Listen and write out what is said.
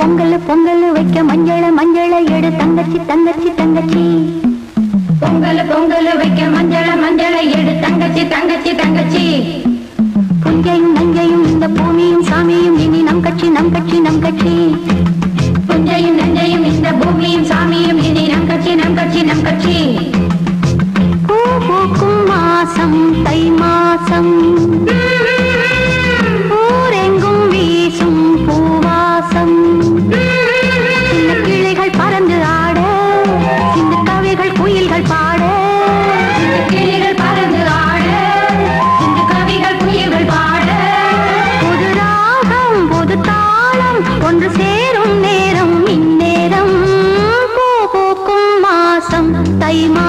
பொங்கல் பொங்கல் வைக்க மஞ்சள மஞ்சள எடு தங்கச்சி தங்கச்சி தங்கச்சி. பொங்கல் பொங்கல் வைக்க மஞ்சள மஞ்சள எடு தங்கச்சி தங்கச்சி தங்கச்சி. புஞ்சையும் நஞ்சையும் இந்த பூமியும் சாமியும் இனி நம் கட்சி நம் கட்சி நம் கட்சி. புஞ்சையும் நஞ்சையும் இந்த பூமியும் சாமியும் இனி நம் கட்சி நம் கட்சி நம் கட்சி. பூ பூக்கும் மாசம் தை மாசம், ஊரெங்கும் வீசும் பூவாசம். சின்ன கிளிகள் பறந்து ஆட, சின்ன கவிகள் குயில்கள் பாட. சின்ன கிளிகள் பறந்து ஆட, சின்ன கவிகள் குயில்கள் பாட. புது ராகம் புது தாளம் ஒன்று சேரும் நேரம் இந்நேரம். பூ பூக்கும் மாசம் தை மாசம்.